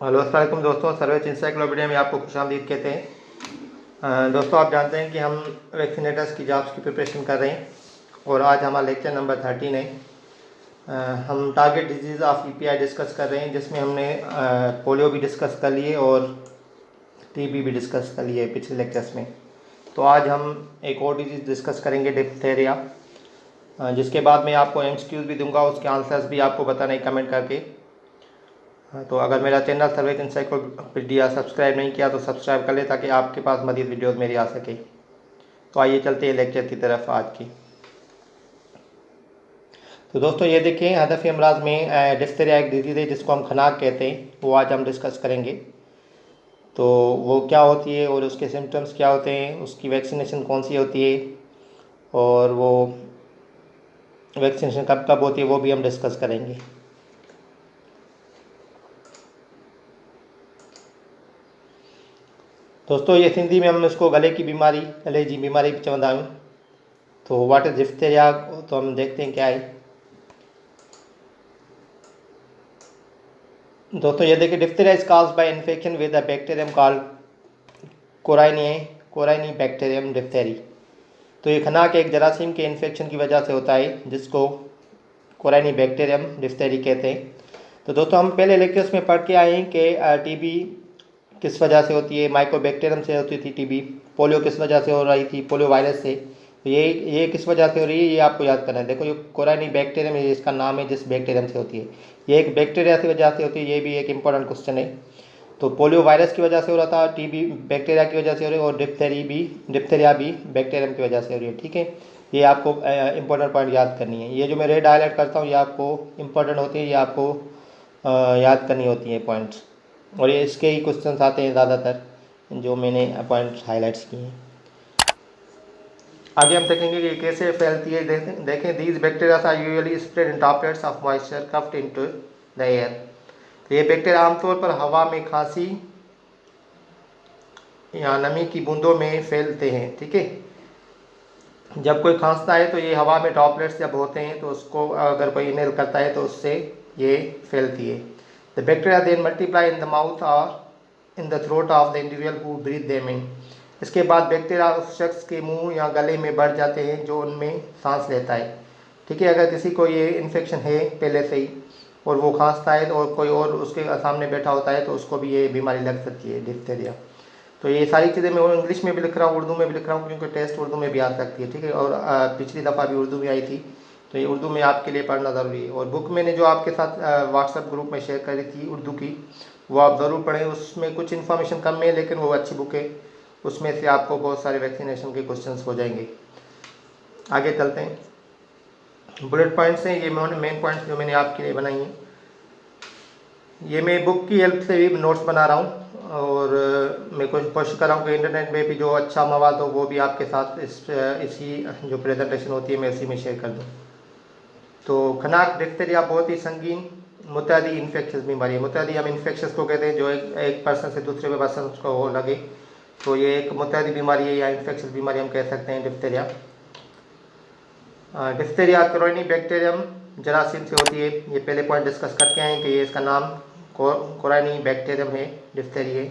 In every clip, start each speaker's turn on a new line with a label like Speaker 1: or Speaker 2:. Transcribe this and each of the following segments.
Speaker 1: Hello अस्सलाम वालेकुम दोस्तों, सर्वेज इंसाइक्लोपीडिया में आपको खुशामदीद कहते हैं। दोस्तों, आप जानते हैं कि हम वैक्सीनेटर्स की जॉब्स की प्रिपरेशन कर रहे हैं और आज हमारा लेक्चर नंबर 13 है। हम target disease of EPI discuss कर रहे हैं, जिसमें हमने पोलियो भी डिस्कस कर लिए और टीबी भी डिस्कस कर लिए पिछले लेक्चर्स में। तो आज हम एक और डिजीज़ डिस्कस करेंगे, डिप्थेरिया, जिसके बाद मैं आपको एमसीक्यूज़ भी दूंगा, उसके आंसर्स भी आपको बताना है कमेंट करके। तो अगर मेरा चैनल सर्वेज इंसाइक्लोपीडिया सब्सक्राइब नहीं किया तो सब्सक्राइब कर ले, ताकि आपके पास मज़ीद वीडियोज़ मेरी आ सके। तो आइए चलते हैं लेक्चर की तरफ आज की। तो दोस्तों, ये देखिए, हदफ़ी अमराज में डिप्थेरिया एक डिजीज़ है जिसको हम खनाक कहते हैं, वो आज हम डिस्कस करेंगे। तो वो क्या होती है और उसके सिम्टम्स क्या होते हैं, उसकी वैक्सीनेशन कौन सी होती है और वो वैक्सीनेशन कब कब होती है, वो भी हम डिस्कस करेंगे। दोस्तों, ये सिंधी में हम इसको गले की बीमारी, गले जी बीमारी भी चवंदा आहियूं। तो व्हाट इज़ डिप्थेरिया, तो हम देखते हैं क्या है। दोस्तों, ये देखिए, diphtheria is caused by infection with a bacterium called corynebacterium diphtheriae. तो ये खनाक एक जरासीम के इन्फेक्शन की वजह से होता है, जिसको कोराइनी बैक्टीरियम डिप्थेरी कहते हैं। तो दोस्तों, हम पहले लेक्चर्स में पढ़ के आए हैं कि टीबी किस वजह से होती है, माइकोबैक्टीरियम से होती थी टीबी, पोलियो किस वजह से हो रही थी, पोलियो वायरस से। तो ये किस वजह से हो रही है, ये आपको याद करना है। देखो, ये कोराइनी बैक्टीरियम, ये इसका नाम है जिस बैक्टीरियम से होती है, ये एक बैक्टीरिया की वजह से होती है। ये भी एक इंपॉर्टेंट क्वेश्चन है। तो पोलियो वायरस की वजह से हो रहा था, टीबी बैक्टीरिया की वजह से हो रही है, और डिप्थेरिया भी बैक्टीरियम की वजह से हो रही है। ठीक है, ये आपको इंपॉर्टेंट पॉइंट याद करनी है। ये जो मैं रेड हाईलाइट करता हूँ, ये आपको इंपॉर्टेंट होती है, ये आपको याद करनी होती है पॉइंट्स, और ये इसके ही क्वेश्चन आते हैं ज़्यादातर, जो मैंने पॉइंट्स हाईलाइट्स किए हैं। आगे हम देखेंगे कि कैसे फैलती है। देखें, these bacteria are usually spread in droplets of moisture coughed into the air. तो ये बैक्टीरिया आमतौर पर हवा में खांसी या नमी की बूंदों में फैलते हैं। ठीक है, जब कोई खांसता है तो ये हवा में ड्रॉपलेट्स जब होते हैं, तो उसको अगर कोई इनहेल करता है तो उससे ये फैलती है। The bacteria then multiply in the mouth और in the throat of the individual who breathe them in. इसके बाद बैक्टीरिया उस शख्स के मुंह या गले में बढ़ जाते हैं जो उनमें सांस लेता है। ठीक है, अगर किसी को ये इन्फेक्शन है पहले से ही और वो खांसता है और कोई और उसके सामने बैठा होता है, तो उसको भी ये बीमारी लग सकती है, डिप्थेरिया। तो ये सारी चीज़ें मैं इंग्लिश में भी लिख रहा हूँ, उर्दू में भी लिख रहा हूँ, क्योंकि टेस्ट उर्दू में भी आ सकती है। ठीक है, और पिछली दफ़ा भी उर्दू में आई थी, तो ये उर्दू में आपके लिए पढ़ना ज़रूरी है। और बुक मैंने जो आपके साथ व्हाट्सएप ग्रुप में शेयर करी थी उर्दू की, वो आप ज़रूर पढ़ें। उसमें कुछ इन्फॉर्मेशन कम है, लेकिन वो अच्छी बुक है। उसमें से आपको बहुत सारे वैक्सीनेशन के क्वेश्चंस हो जाएंगे। आगे चलते हैं। बुलेट पॉइंट्स हैं, ये मेन पॉइंट्स जो मैंने आपके लिए बनाई हैं। ये मैं बुक की हेल्प से भी नोट्स बना रहा हूँ, और मैं कोशिश कर रहा हूँ कि इंटरनेट में भी जो अच्छा मवाद हो वो भी आपके साथ इसी जो प्रेजेंटेशन होती है मैं इसी में शेयर कर दूँ। तो खनाक डिप्थेरिया बहुत ही संगीन मुतअद्दी इन्फेक्शस बीमारी है। मुतअद्दी हम इन्फेक्शस को कहते हैं, जो एक पर्सन से दूसरे पर्सन को हो लगे, तो ये एक मुतअद्दी बीमारी है या इन्फेक्शस बीमारी हम कह सकते हैं डिप्थेरिया। डिप्थेरिया कोराइनी बैक्टीरियम जरासीम से होती है। ये पहले पॉइंट डिस्कस करके आए हैं कि ये इसका नाम कोराइनी बैक्टीरियम है, डिप्थेरिया।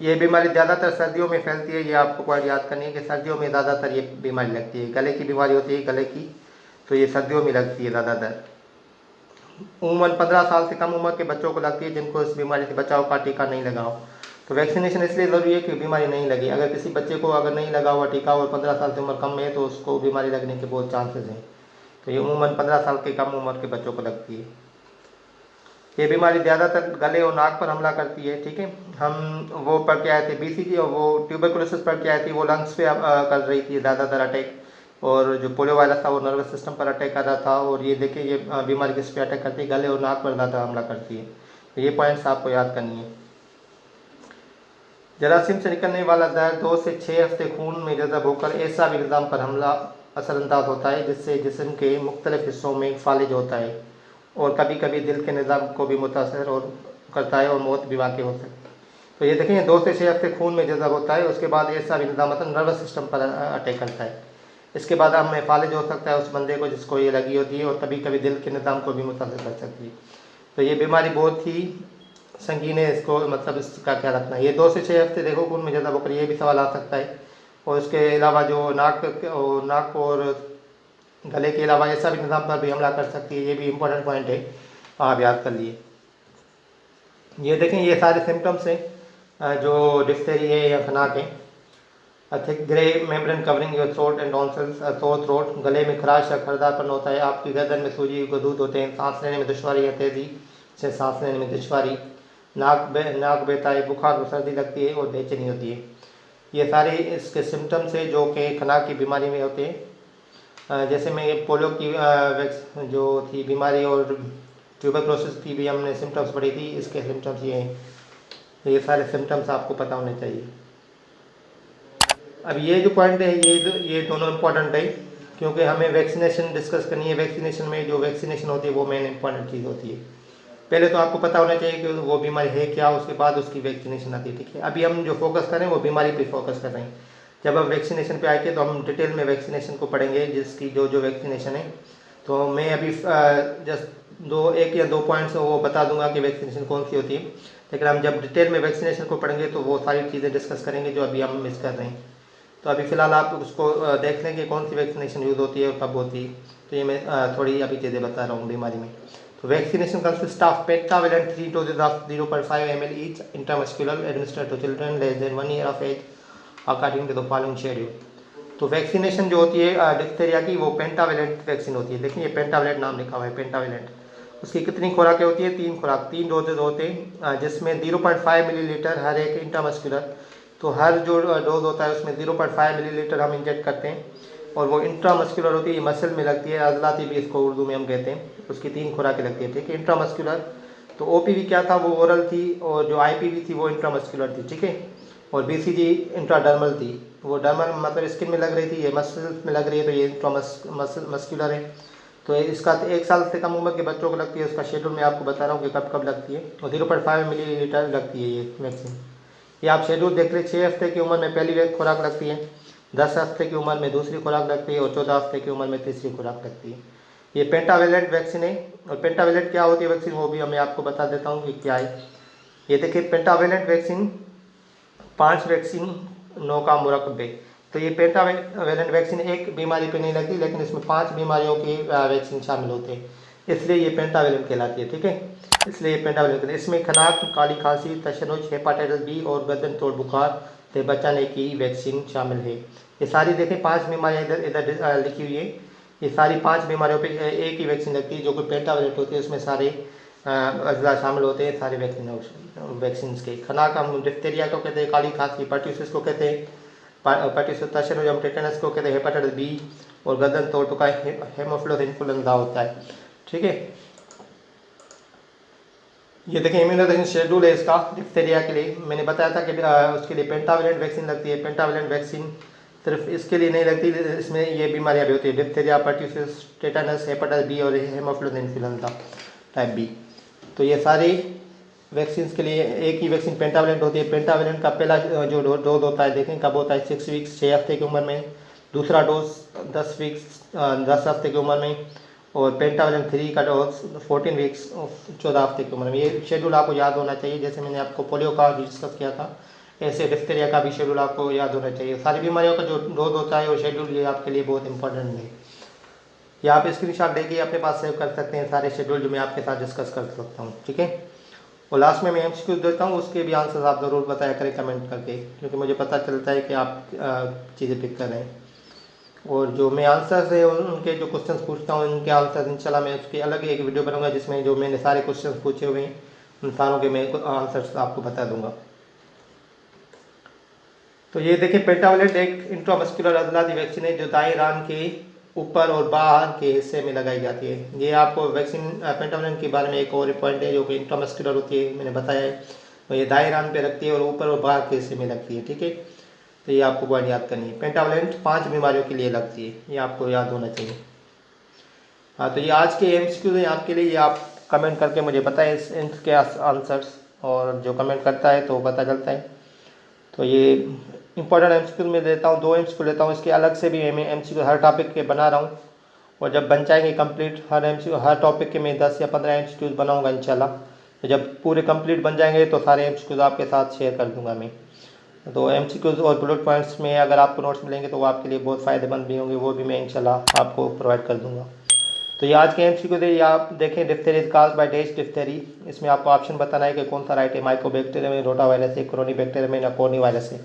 Speaker 1: ये बीमारी ज़्यादातर सर्दियों में फैलती है। ये आपको पॉइंट याद करनी है कि सर्दियों में ज़्यादातर ये बीमारी लगती है। गले की बीमारी होती है गले की, तो ये सर्दियों में लगती है ज़्यादातर। उम्र 15 साल से कम उम्र के बच्चों को लगती है जिनको इस बीमारी से बचाव का टीका नहीं लगा हो। तो वैक्सीनेशन इसलिए ज़रूरी है कि बीमारी नहीं लगी। अगर किसी बच्चे को अगर नहीं लगा हुआ टीका और 15 साल से उम्र कम है, तो उसको बीमारी लगने के बहुत चांसेस हैं। तो ये उम्र 15 साल के कम उम्र के बच्चों को लगती है। ये बीमारी ज़्यादातर गले और नाक पर हमला करती है। ठीक है, हम वो पढ़ के आए थे BCG, और वो ट्यूबरकुलोसिस पढ़ के आए थे, वो लंग्स पे कर रही थी ज़्यादातर अटैक, और जो पोलियो वायरस था वो नर्वस सिस्टम पर अटैक कर रहा था। और ये देखिए, ये बीमारी किस पे अटैक करती है, गले और नाक पर ज़्यादा हमला करती है। तो ये पॉइंट्स आपको याद करनी है। जरासीम से निकलने वाला जहर 2 से 6 हफ्ते खून में जज़ब होकर ऐसा भी निज़ाम पर हमला असरअंदाज होता है जिससे जिस्म के मुख्तलिफ हिस्सों में फालिज होता है, और कभी कभी दिल के निज़ाम को भी मुतासर और करता है, और मौत भी वाक़ई हो सकती है। तो ये देखें, 2 से 6 हफ्ते खून में जज़ब होता है, उसके बाद ऐसा भी निज़ाम मतलब नर्वस सिस्टम पर अटैक करता है। इसके बाद हमें फालिज हो सकता है उस बंदे को जिसको ये लगी होती है, और कभी कभी दिल के निज़ाम को भी मुतासर कर सकती है। तो ये बीमारी बहुत ही संगीन है, इसको मतलब इसका क्या रखना है। ये 2 से 6 हफ्ते देखो खून में ज़्यादा बकरी, ये भी सवाल आ सकता है। और इसके अलावा जो नाक और गले के अलावा ऐसा भी निज़ाम पर भी हमला कर सकती है, ये भी इम्पोर्टेंट पॉइंट है, आप याद कर लिए। ये देखें, ये सारे सिम्टम्स हैं जो डिफ्थेरिया है या खनाक है। A thick grey membrane covering your throat and tonsils, sore throat, गले में खराश या खरदारपन होता है, आपकी गर्दन में सूजी गदूद होते हैं, सांस लेने में दुश्वारी या तेज़ी से सांस लेने में दुश्वारी, नाक बहता है, बुखार और सर्दी लगती है और बेचैनी होती है। ये सारे इसके सिम्टम्स है जो कि खनाक की बीमारी में होते हैं। जैसे मैं पोलियो की जो थी बीमारी और ट्यूबरक्लोसिस की भी हमने सिम्टम्स पढ़ी थी, इसके सिम्टम्स ये हैं। ये सारे सिम्टम्स आपको पता होने चाहिए। अब ये जो पॉइंट है ये दोनों इम्पॉर्टेंट है, क्योंकि हमें वैक्सीनेशन डिस्कस करनी है। वैक्सीनेशन में जो वैक्सीनेशन होती है वो मेन इंपॉर्टेंट चीज़ होती है। पहले तो आपको पता होना चाहिए कि वो बीमारी है क्या, उसके बाद उसकी वैक्सीनेशन आती है, ठीक है। अभी हम जो फोकस कर रहे हैं वो बीमारी पे फोकस कर रहे हैं। जब हम वैक्सीनेशन पे आएंगे तो हम डिटेल में वैक्सीनेशन को पढ़ेंगे, जिसकी जो वैक्सीनेशन है। तो मैं अभी जस्ट 1 या 2 पॉइंट्स वो बता दूंगा कि वैक्सीनेशन कौन सी होती है, लेकिन हम जब डिटेल में वैक्सीनेशन को पढ़ेंगे तो वो सारी चीज़ें डिस्कस करेंगे जो अभी हम मिस कर रहे हैं। तो अभी फ़िलहाल आप उसको देख लें कि कौन सी वैक्सीनेशन यूज़ होती है और कब होती है। तो ये मैं थोड़ी अभी चीज़ें बता रहा हूँ बीमारी में। तो vaccination consist of pentavalent 3 doses of 0.5 ml each intramuscular administered to children less than 1 year of age according to the following schedule। तो वैक्सीनेशन जो होती है डिप्थेरिया की, वो पेंटावेलेंट वैक्सीन होती है। देखिए ये पेंटावेलेंट नाम लिखा हुआ है, पेंटावेलेंट। उसकी कितनी खुराकें होती है? 3 खुराक, 3 डोजेज होते हैं, जिसमें 0.5 मिलीलीटर हर एक इंट्रामस्कुलर। तो हर जो डोज होता है उसमें 0.5 मिलीलीटर हम इंजेक्ट करते हैं, और वो इंट्रामस्कुलर होती है, मसल में लगती है, अजलाती भी इसको उर्दू में हम कहते हैं। उसकी 3 खुराकें लगती है, ठीक है। इंट्रामस्कुलर तो ओपीवी क्या था, वो ओरल थी, और जो आईपीवी थी वो इंट्रामस्कुलर थी, ठीक है। और बीसीजी इंट्राडर्मल थी, वो डर्मल मतलब स्किन में लग रही थी, ये मसल्स में लग रही है, तो ये इंट्रामस्कुलर है। तो इसका 1 साल से कम उम्र के बच्चों को लगती है। उसका शेड्यूल मैं आपको बता रहा हूँ कि कब कब लगती है। और 0.5 मिलीलीटर लगती है ये वैक्सीन। ये आप शेड्यूल देख लें। 6 हफ्ते की उम्र में पहली खुराक लगती है, 10 हफ्ते की उम्र में दूसरी खुराक लगती है, और 14 हफ्ते की उम्र में तीसरी खुराक लगती है। ये पेंटावेलेंट वैक्सीन है। और पेंटावेलेंट क्या होती है वैक्सीन, वो भी मैं आपको बता देता हूँ कि क्या है। ये देखिए, पेंटावेलेंट वैक्सीन 5 वैक्सीनों का मुरक्कब है। तो ये पेंटावेलेंट वैक्सीन एक बीमारी पे नहीं लगती, लेकिन इसमें 5 बीमारियों की वैक्सीन शामिल होते हैं, इसलिए ये पेंटावेलेंट कहलाती है, ठीक है। इसलिए ये पेंटावेलेंट, इसमें खनाक, काली खांसी, तशनुज, हेपाटाइटिस बी और गर्दन तोड़ बुखार से बचाने की वैक्सीन शामिल है। ये सारी देखें 5 बीमारियाँ इधर लिखी हुई है। ये सारी 5 बीमारियों पे एक ही वैक्सीन लगती है, जो कि पेंटावेलेंट होती है। उसमें सारे अजला शामिल होते हैं, सारे वैक्सीन के। खनाक हम डिप्थेरिया को कहते हैं, काली खांसी पर्ट्यूसिस को कहते हैं, पर्ट्यूसिस तशनुज हम टेटनस को कहते हैं, हेपाटाइटिस बी और गर्दन तोड़ का हेमोफिलस इन्फ्लुएंजा होता है, ठीक है। ये देखिए इम्यूनाइजेशन शेड्यूल है इसका डिप्थेरिया के लिए। मैंने बताया था कि उसके लिए पेंटावेलेंट वैक्सीन लगती है। पेंटावेलेंट वैक्सीन सिर्फ इसके लिए नहीं लगती, इसमें ये बीमारियां भी होती है, diphtheria, pertussis, tetanus, hepatitis B और हेमोफिलस इन्फ्लुएंजा टाइप बी। तो ये सारी वैक्सीन के लिए एक ही वैक्सीन पेंटावेलेंट होती है। पेंटावेलेंट का पहला जो डोज होता है, देखें कब होता है, 6 वीक्स 6 हफ्ते की उम्र में। दूसरा डोज 10 वीक्स 10 हफ्ते की उम्र में। और पेंटावेलेंट 3 का डोज 14 वीक्स 14 हफ्ते की उम्र में। ये शेड्यूल आपको याद होना चाहिए। जैसे मैंने आपको पोलियो का डिस्कस किया था, ऐसे डिप्थेरिया का भी शेड्यूल आपको याद होना चाहिए। सारी बीमारियों का जो डोज होता है वो शेड्यूल, ये आपके लिए बहुत इंपॉर्टेंट है। या आप स्क्रीनशॉट लेके अपने पास सेव कर सकते हैं सारे शेड्यूल जो मैं आपके साथ डिस्कस कर सकता हूँ, ठीक है। और लास्ट में मैं एमसीक्यू देता हूँ, उसके भी आंसर्स आप ज़रूर बताया करें कमेंट करके, क्योंकि मुझे पता चलता है कि आप चीज़ें पिक कर रहे हैं। और जो मैं आंसर्स है उनके जो क्वेश्चंस पूछता हूँ, उनके आंसर्स इंशाल्लाह मैं उसकी अलग एक वीडियो बनाऊंगा, जिसमें जो मैंने सारे क्वेश्चंस पूछे हुए हैं उन सारों के मैं आंसर्स आपको बता दूंगा। तो ये देखिए, पेंटावेलेंट एक इंट्रामस्कुलर अजलाती वैक्सीन है, जो दाएं रान के ऊपर और बाहर के हिस्से में लगाई जाती है। ये आपको वैक्सीन पेंटावेलेंट के बारे में एक और पॉइंट है, जो कि इंट्रामस्कुलर होती है, मैंने बताया है। तो ये दाएं रान पे रखती है और ऊपर और बाहर के हिस्से में लगती है, ठीक है। तो ये आपको पॉइंट याद करनी है। पेंटावेलेंट 5 बीमारियों के लिए लगती है, ये आपको याद होना चाहिए। हाँ, तो ये आज के एमसीक्यू हैं आपके लिए। ये आप कमेंट करके मुझे बताएं इनके आंसर्स, और जो कमेंट करता है तो पता चलता है। तो ये इंपॉर्टेंट एमसीक्यू में देता हूँ, 2 एमसीक्यू लेता हूँ। इसके अलग से भी मैं एमसीक्यू हर टॉपिक के बना रहा हूँ, और जब बन जाएंगे कंप्लीट हर टॉपिक के मैं 10 या 15 MCQs बनाऊंगा इंशाल्लाह। तो जब पूरे कंप्लीट बन जाएंगे तो सारे MCQs आपके साथ शेयर कर दूंगा मैं। तो MCQs और बुलेट पॉइंट्स में अगर आपको नोट्स मिलेंगे तो वो आपके लिए बहुत फ़ायदेमंद भी होंगे, वो भी मैं इंशाल्लाह आपको प्रोवाइड कर दूंगा। तो ये आज के MCQ थे, ये आप देखें diphtheriae is caused bye dash diphtheriae. इसमें आपको ऑप्शन बताना है कि कौन सा राइट है, माइकोबैक्टीरियम है, रोटावायरस है, क्रोनीबैक्टीरियम है, कोनी वायरस है।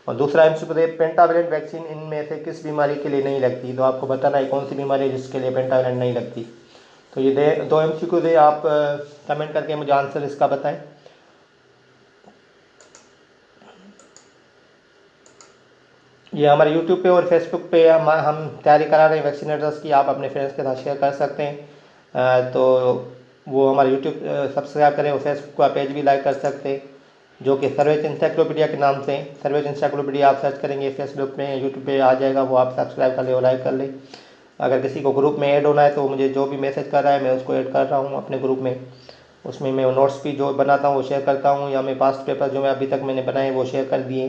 Speaker 1: और दूसरा MCQ है पेंटावैलेंट वैक्सीन इनमें से किस बीमारी के लिए नहीं लगती, तो आपको बताना है कौन सी बीमारी है जिसके लिए पेंटावैलेंट नहीं लगती। तो ये 2 MCQ है, आप कमेंट करके मुझे आंसर इसका बताएं। ये हमारे यूट्यूब पे और फेसबुक पे हम तैयारी करा रहे हैं वैक्सीनेटर्स की, आप अपने फ्रेंड्स के साथ शेयर कर सकते हैं। तो वो हमारे यूट्यूब सब्सक्राइब करें और फेसबुक का पेज भी लाइक कर सकते हैं, जो कि सर्वेज इंसाइक्लोपीडिया के नाम से। सर्वेज इंसाइक्लोपीडिया आप सर्च करेंगे फेसबुक पे, यूट्यूब पे आ जाएगा, वो आप सब्सक्राइब कर ले और लाइक कर ले। अगर किसी को ग्रुप में ऐड होना है तो मुझे जो भी मैसेज कर रहा है मैं उसको ऐड कर रहा हूँ अपने ग्रुप में। उसमें मैं नोट्स भी जो बनाता हूँ वो शेयर करता हूँ, या मैं पास्ट पेपर जो मैं अभी तक मैंने बनाए वो शेयर कर दिए।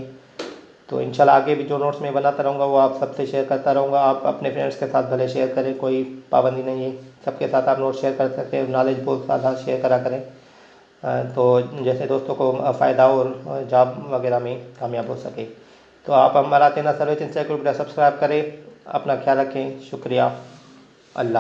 Speaker 1: तो इंशाल्लाह आगे भी जो नोट्स मैं बनाता रहूँगा वो आप सबसे शेयर करता रहूँगा। आप अपने फ्रेंड्स के साथ भले शेयर करें, कोई पाबंदी नहीं है, सबके साथ आप नोट्स शेयर कर सकते हैं, नॉलेज बहुत ज़्यादा शेयर करा करें। तो जैसे दोस्तों को फ़ायदा और जॉब वगैरह में कामयाब हो सके। तो आप हमारा चैनल सर्वेज इंसाइक्लोपीडिया सब्सक्राइब करें। अपना ख्याल रखें। शुक्रिया। अल्लाह।